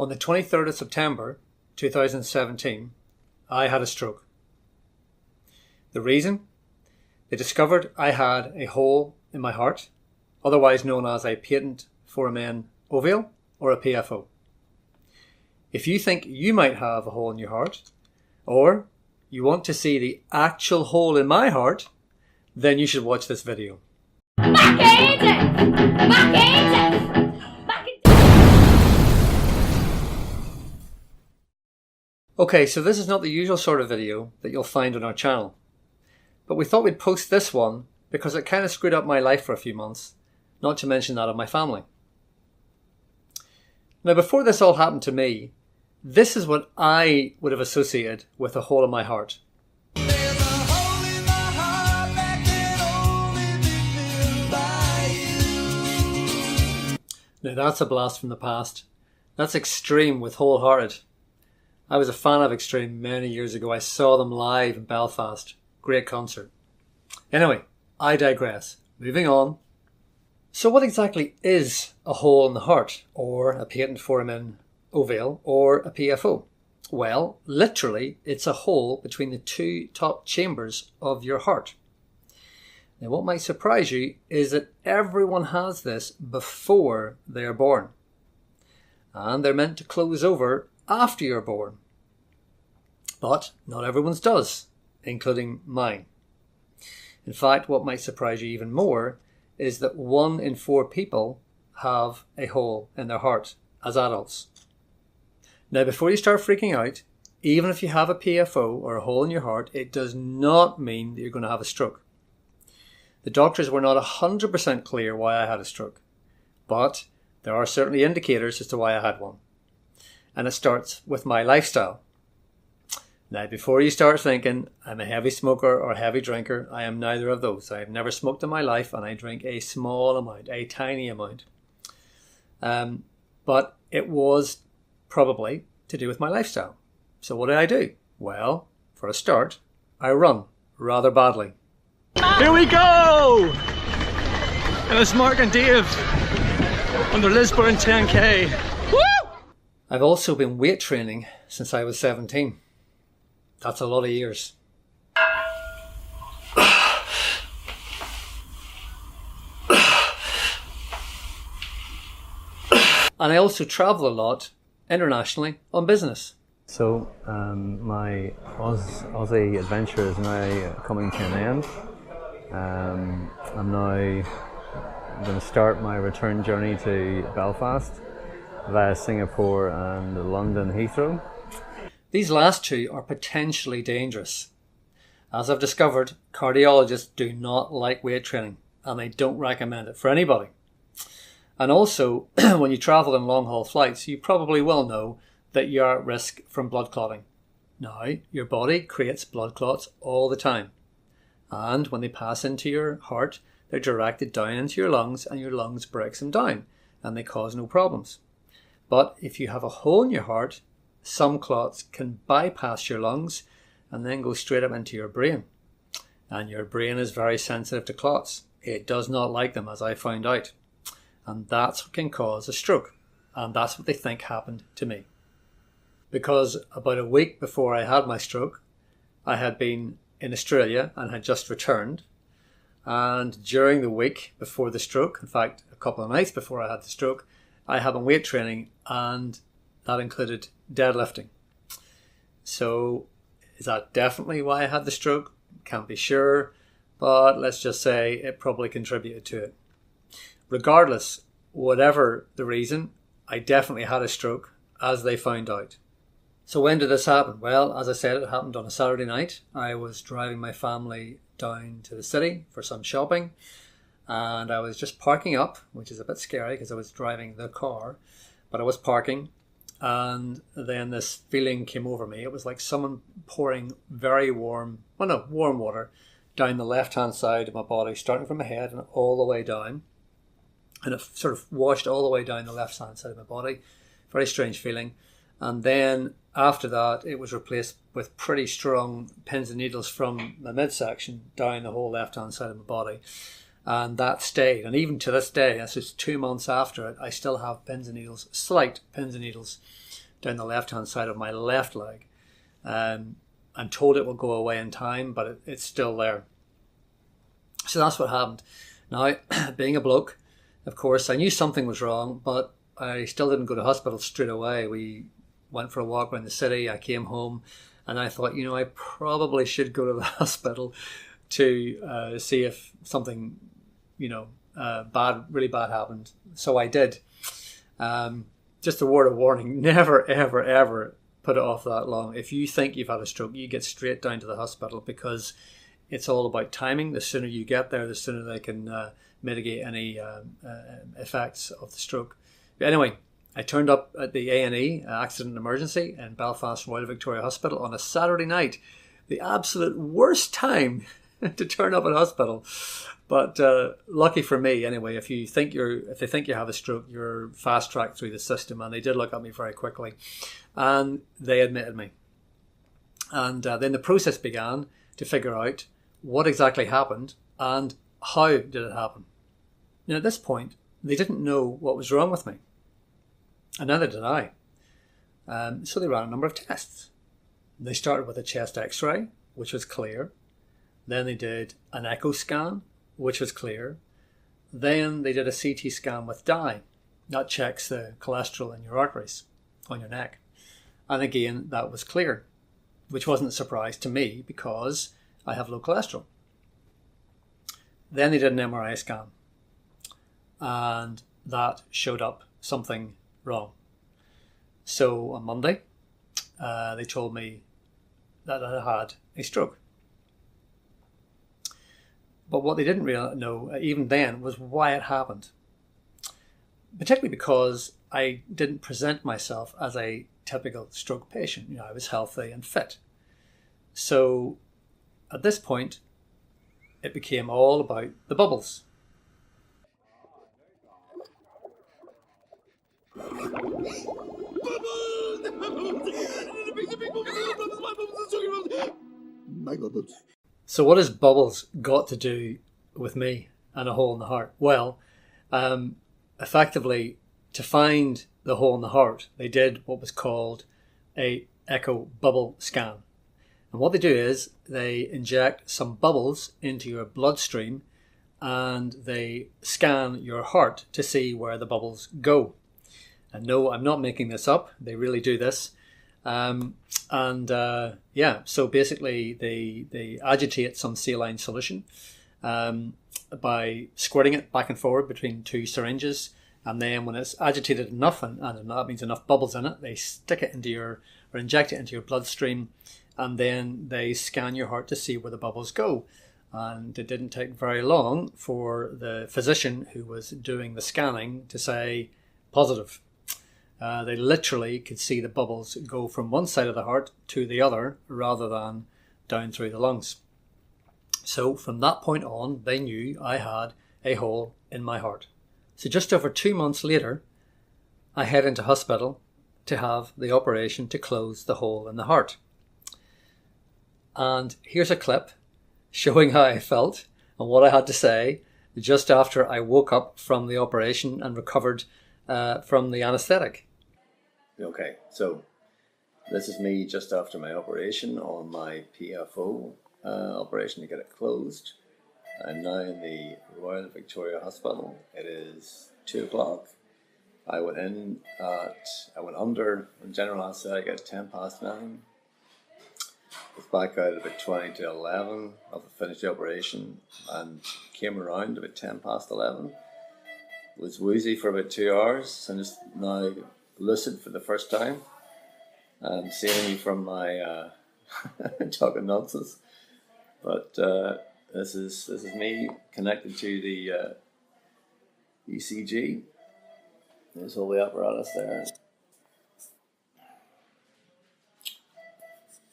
On the 23rd of September 2017, I had a stroke. The reason? They discovered I had a hole in my heart, otherwise known as a Paten Foramen Ovale or a PFO. If you think you might have a hole in your heart, or you want to see the actual hole in my heart, then you should watch this video. Okay, so this is not the usual sort of video that you'll find on our channel, but we thought we'd post this one because it kind of screwed up my life for a few months, not to mention that of my family. Now, before this all happened to me, this is what I would have associated with a hole in my heart. Now that's a blast from the past. That's Extreme with Wholehearted. I was a fan of Extreme many years ago. I saw them live in Belfast. Great concert. Anyway, I digress. Moving on. So what exactly is a hole in the heart, or a Paten Foramen Ovale, or a PFO? Well, literally, it's a hole between the two top chambers of your heart. Now, what might surprise you is that everyone has this before they are born. And they're meant to close over after you're born. But not everyone's does, including mine. In fact, what might surprise you even more is that 1 in 4 people have a hole in their heart as adults. Now, before you start freaking out, even if you have a PFO or a hole in your heart, it does not mean that you're going to have a stroke. The doctors were not 100% clear why I had a stroke, but there are certainly indicators as to why I had one. And it starts with my lifestyle. Now, before you start thinking I'm a heavy smoker or a heavy drinker, I am neither of those. I have never smoked in my life, and I drink a small amount, a tiny amount. But it was probably to do with my lifestyle. So what did I do? Well, for a start, I run rather badly. Here we go! And it's Mark and Dave on the Lisburn 10K. Woo! I've also been weight training since I was 17. That's a lot of years. And I also travel a lot internationally on business. So my Aussie adventure is now coming to an end. I'm now going to start my return journey to Belfast via Singapore and London Heathrow. These last two are potentially dangerous. As I've discovered, cardiologists do not like weight training, and they don't recommend it for anybody. And also, when you travel in long-haul flights, you probably will know that you're at risk from blood clotting. Now, your body creates blood clots all the time. And when they pass into your heart, they're directed down into your lungs, and your lungs breaks them down, and they cause no problems. But if you have a hole in your heart, some clots can bypass your lungs and then go straight up into your brain. And your brain is very sensitive to clots. It does not like them, as I found out. And that's what can cause a stroke. And that's what they think happened to me. Because about a week before I had my stroke, I had been in Australia and had just returned. And during the week before the stroke, in fact, a couple of nights before I had the stroke, I had been weight training, and that included deadlifting. So is that definitely why I had the stroke? Can't be sure, but let's just say it probably contributed to it. Regardless, whatever the reason, I definitely had a stroke, as they found out. So when did this happen? Well, as I said, it happened on a Saturday night. I was driving my family down to the city for some shopping, and I was just parking up, which is a bit scary because I was driving the car, but I was parking, and then this feeling came over me. It was like someone pouring very warm water down the left-hand side of my body, starting from my head and all the way down. And it sort of washed all the way down the left-hand side of my body. Very strange feeling. And then after that, it was replaced with pretty strong pins and needles from the midsection down the whole left-hand side of my body. And that stayed. And even to this day, this is 2 months after it, I still have pins and needles, slight pins and needles down the left-hand side of my left leg. I'm told it will go away in time, but it's still there. So that's what happened. Now, being a bloke, of course, I knew something was wrong, but I still didn't go to hospital straight away. We went for a walk around the city. I came home and I thought, I probably should go to the hospital to see if something, really bad happened. So I did. Just a word of warning, never, ever, ever put it off that long. If you think you've had a stroke, you get straight down to the hospital, because it's all about timing. The sooner you get there, the sooner they can mitigate any effects of the stroke. But anyway, I turned up at the A&E, Accident and Emergency, in Belfast Royal Victoria Hospital on a Saturday night. The absolute worst time to turn up at hospital. But lucky for me, anyway, if they think you have a stroke, you're fast tracked through the system. And they did look at me very quickly, and they admitted me. And then the process began to figure out what exactly happened and how did it happen. And at this point, they didn't know what was wrong with me, and neither did I. So they ran a number of tests. They started with a chest X-ray, which was clear. Then they did an echo scan, which was clear. Then they did a CT scan with dye. That checks the cholesterol in your arteries on your neck. And again, that was clear, which wasn't a surprise to me because I have low cholesterol. Then they did an MRI scan, and that showed up something wrong. So on Monday, they told me that I had a stroke. But what they didn't really know, even then, was why it happened. Particularly because I didn't present myself as a typical stroke patient. I was healthy and fit. So at this point, it became all about the bubbles. So what has bubbles got to do with me and a hole in the heart? Well, effectively, to find the hole in the heart, they did what was called a echo bubble scan. And what they do is they inject some bubbles into your bloodstream and they scan your heart to see where the bubbles go. And no, I'm not making this up. They really do this. So basically they agitate some saline solution by squirting it back and forward between two syringes. And then when it's agitated enough, and that means enough bubbles in it, they stick it or inject it into your bloodstream. And then they scan your heart to see where the bubbles go. And it didn't take very long for the physician who was doing the scanning to say positive. They literally could see the bubbles go from one side of the heart to the other rather than down through the lungs. So from that point on, they knew I had a hole in my heart. So just over 2 months later, I head into hospital to have the operation to close the hole in the heart. And here's a clip showing how I felt and what I had to say just after I woke up from the operation and recovered from the anaesthetic. Okay, so this is me just after my operation on my PFO operation to get it closed. I'm now in the Royal Victoria Hospital. It is 2 o'clock. I went under in general anaesthetic at 9:10. Was back out at about 20 to 11 after finished the operation and came around about 11:10. Was woozy for about 2 hours and just now lucid for the first time. Saving you from my talking nonsense. But this is me connected to the ECG. There's all the apparatus there.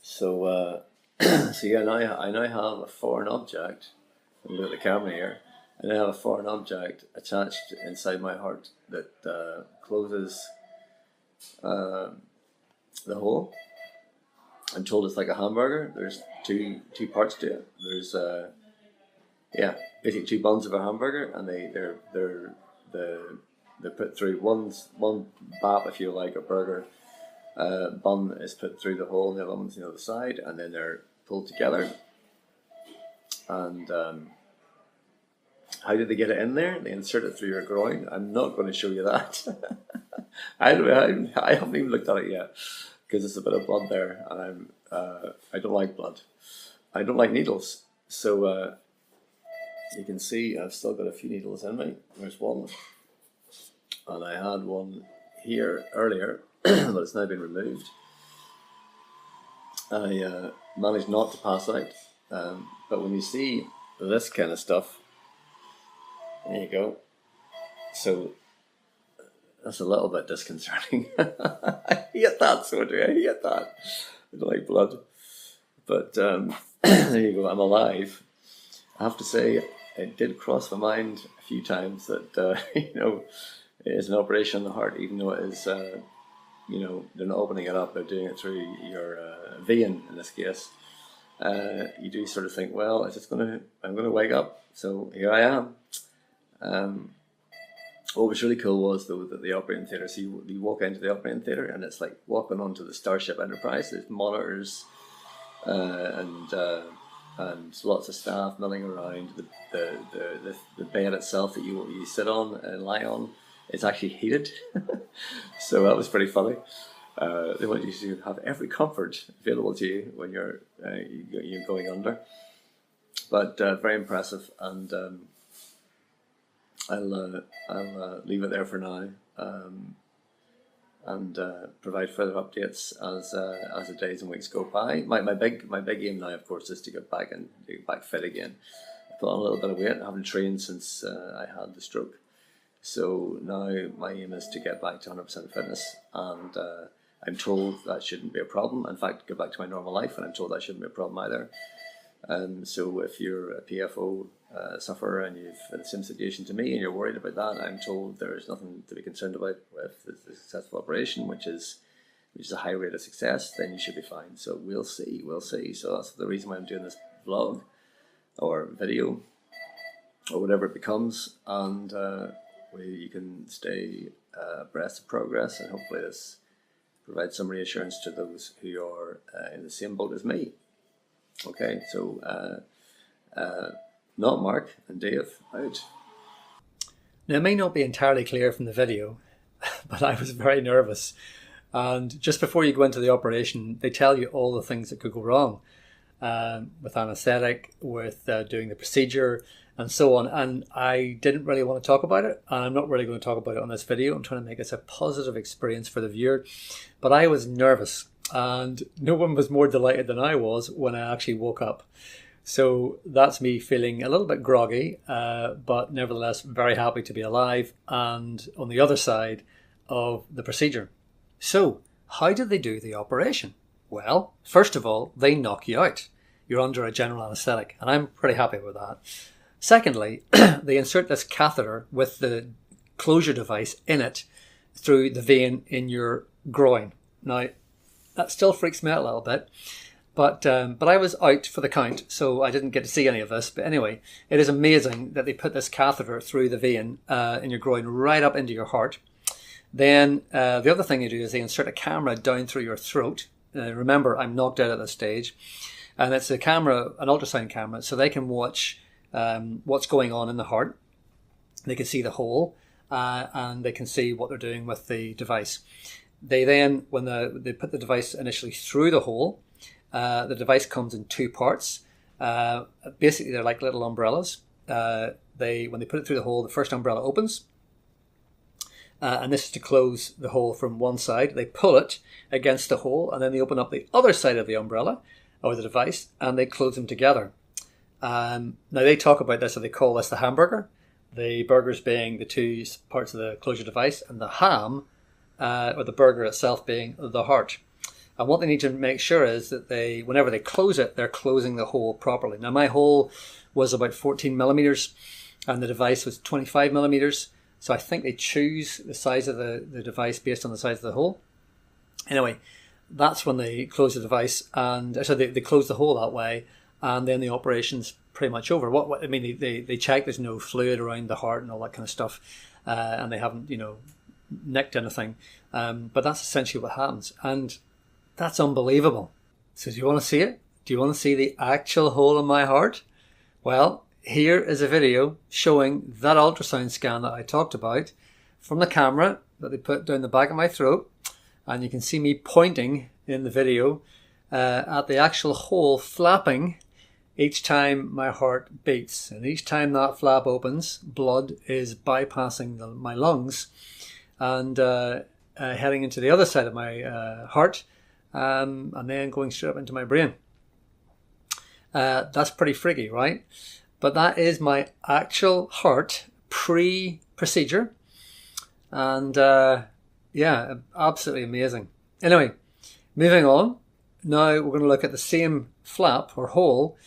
So I now have a foreign object. Look at the camera here. I now have a foreign object attached inside my heart that closes the hole. I'm told it's like a hamburger. There's two parts to it. There's Yeah, basically 2 buns of a hamburger, and they're put through one bap, if you like, a burger bun is put through the hole, and the other one's on the other side, and then they're pulled together. And how did they get it in there? They insert it through your groin. I'm not going to show you that. I haven't even looked at it yet, because there's a bit of blood there, and I don't like blood. I don't like needles. So you can see I've still got a few needles in me. There's one, and I had one here earlier, but it's now been removed. I managed not to pass out, but when you see this kind of stuff, there you go. So that's a little bit disconcerting. I hate that, so do I hate that. I don't like blood. But there you go, I'm alive. I have to say, it did cross my mind a few times that, you know, it is an operation on the heart, even though it is, you know, they're not opening it up, they're doing it through your vein in this case. You do sort of think, well, I'm going to wake up. So here I am. What was really cool was, though, that the operating theatre, so you walk into the operating theatre, and it's like walking onto the Starship Enterprise. There's monitors and lots of staff milling around. The bed itself that you sit on and lie on, it's actually heated. So that was pretty funny. They want you to have every comfort available to you when you're going under. But very impressive, and I'll leave it there for now, and provide further updates as the days and weeks go by. My big aim now, of course, is to get back fit again. I put on a little bit of weight. I haven't trained since I had the stroke, so now my aim is to get back to 100% fitness, and I'm told that shouldn't be a problem. In fact, go back to my normal life, and I'm told that shouldn't be a problem either. So if you're a PFO sufferer and you've had the same situation to me and you're worried about that, I'm told there's nothing to be concerned about with the successful operation, which is a high rate of success. Then you should be fine. So we'll see. So that's the reason why I'm doing this vlog or video or whatever it becomes, and you can stay abreast of progress, and hopefully this provides some reassurance to those who are in the same boat as me. Okay, so not Mark and Dave out. Now, it may not be entirely clear from the video, but I was very nervous. And just before you go into the operation, they tell you all the things that could go wrong with anaesthetic, with doing the procedure, and so on. And I didn't really want to talk about it, and I'm not really going to talk about it on this video. I'm trying to make this a positive experience for the viewer. But I was nervous, and no one was more delighted than I was when I actually woke up. So that's me feeling a little bit groggy, but nevertheless very happy to be alive and on the other side of the procedure. So how did they do the operation? Well, first of all, they knock you out. You're under a general anaesthetic, and I'm pretty happy with that. Secondly, they insert this catheter with the closure device in it through the vein in your groin. Now, that still freaks me out a little bit. But I was out for the count, so I didn't get to see any of this. But anyway, it is amazing that they put this catheter through the vein in your groin right up into your heart. Then the other thing they do is they insert a camera down through your throat. Remember, I'm knocked out at this stage. And it's a camera, an ultrasound camera, so they can watch what's going on in the heart. They can see the hole, and they can see what they're doing with the device. They then, when they put the device initially through the hole, the device comes in two parts. Basically, they're like little umbrellas. When they put it through the hole, the first umbrella opens, and this is to close the hole from one side. They pull it against the hole, and then they open up the other side of the umbrella or the device, and they close them together. Now they talk about this, so they call this the hamburger. The burgers being the two parts of the closure device, and the ham, or the burger itself, being the heart. And what they need to make sure is that whenever they close it, they're closing the hole properly. Now, my hole was about 14 millimeters, and the device was 25 millimeters. So I think they choose the size of the device based on the size of the hole. Anyway, that's when they close the device, and so they close the hole that way, and then the operation's pretty much over. What I mean, they check there's no fluid around the heart and all that kind of stuff, and they haven't, nicked anything. But that's essentially what happens, and that's unbelievable. So do you want to see it? Do you want to see the actual hole in my heart? Well, here is a video showing that ultrasound scan that I talked about from the camera that they put down the back of my throat, and you can see me pointing in the video at the actual hole flapping each time my heart beats. And each time that flap opens, blood is bypassing my lungs and heading into the other side of my heart, and then going straight up into my brain. That's pretty freaky, right? But that is my actual heart pre-procedure. And yeah, absolutely amazing. Anyway, moving on. Now we're going to look at the same flap or hole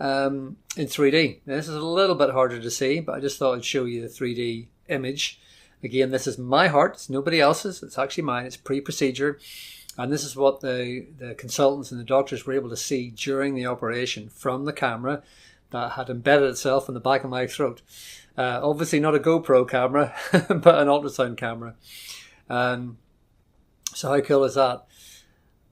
in 3D. Now, this is a little bit harder to see, but I just thought I'd show you the 3D image. Again, this is my heart. It's nobody else's. It's actually mine. It's pre-procedure. And this is what the consultants and the doctors were able to see during the operation from the camera that had embedded itself in the back of my throat. Obviously not a GoPro camera, but an ultrasound camera. So how cool is that?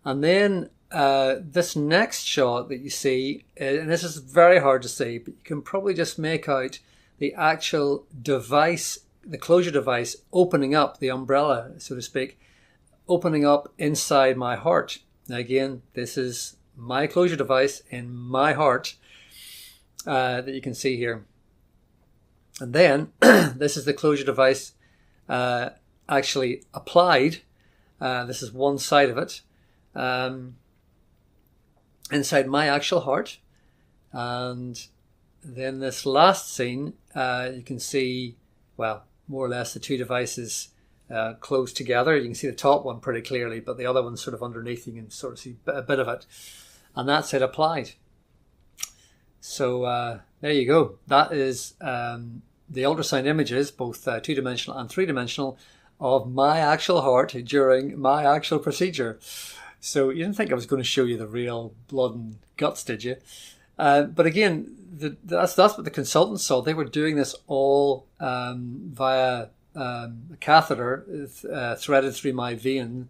And then this next shot that you see, and this is very hard to see, but you can probably just make out the actual device, the closure device, opening up the umbrella, so to speak, opening up inside my heart. Now again, this is my closure device in my heart that you can see here. And then this is the closure device actually applied. This is one side of it. Inside my actual heart. And then this last scene, you can see, well, more or less the two devices close together. You can see the top one pretty clearly, but the other one's sort of underneath. You can sort of see a bit of it. And that's it applied. So there you go. That is the ultrasound images, both two-dimensional and three-dimensional, of my actual heart during my actual procedure. So you didn't think I was going to show you the real blood and guts, did you? But again, that's what the consultants saw. They were doing this all via a catheter threaded through my vein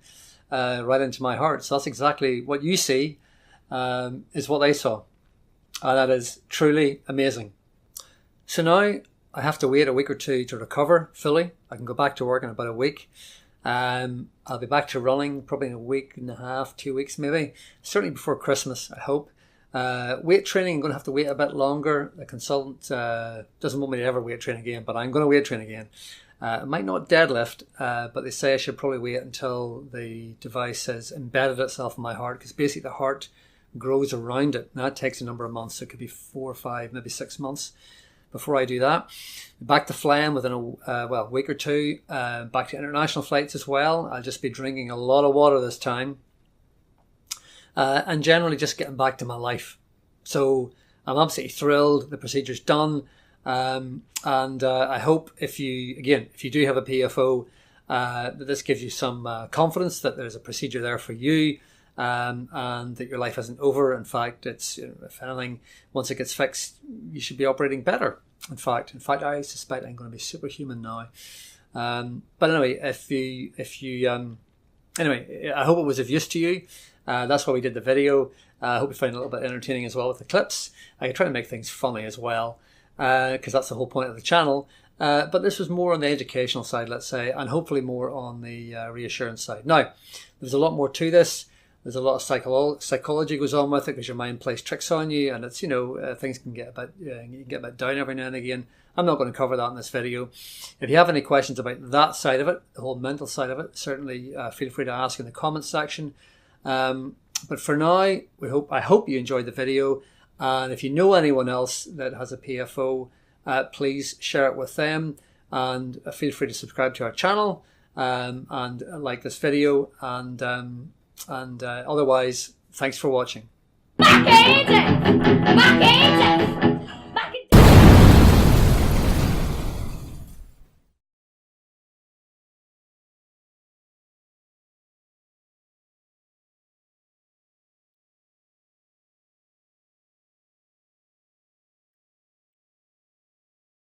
right into my heart. So that's exactly what you see is what they saw. And that is truly amazing. So now I have to wait a week or two to recover fully. I can go back to work in about a week. I'll be back to running probably in a week and a half, 2 weeks maybe. Certainly before Christmas, I hope. Weight training, I'm going to have to wait a bit longer. The consultant doesn't want me to ever weight train again, but I'm going to weight train again. I might not deadlift, but they say I should probably wait until the device has embedded itself in my heart, because basically the heart grows around it. Now, that takes a number of months. So it could be 4 or 5, maybe 6 months before I do that. Back to flying within a week or two. Back to international flights as well. I'll just be drinking a lot of water this time. And generally just getting back to my life. So I'm absolutely thrilled. The procedure's done. And I hope if you do have a PFO, that this gives you some confidence that there's a procedure there for you. And that your life isn't over. In fact, it's, if anything, once it gets fixed, you should be operating better. In fact, I suspect I'm going to be superhuman now. But anyway, anyway, I hope it was of use to you. That's why we did the video. I hope you find it a little bit entertaining as well with the clips. I try to make things funny as well, because that's the whole point of the channel. But this was more on the educational side, let's say, and hopefully more on the reassurance side. Now, there's a lot more to this. There's a lot of psychology goes on with it, because your mind plays tricks on you, and it's, things can get a bit down every now and again. I'm not going to cover that in this video. If you have any questions about that side of it, the whole mental side of it, certainly feel free to ask in the comments section. But for now, I hope you enjoyed the video, and if you know anyone else that has a PFO, please share it with them, and feel free to subscribe to our channel and like this video, and otherwise, thanks for watching.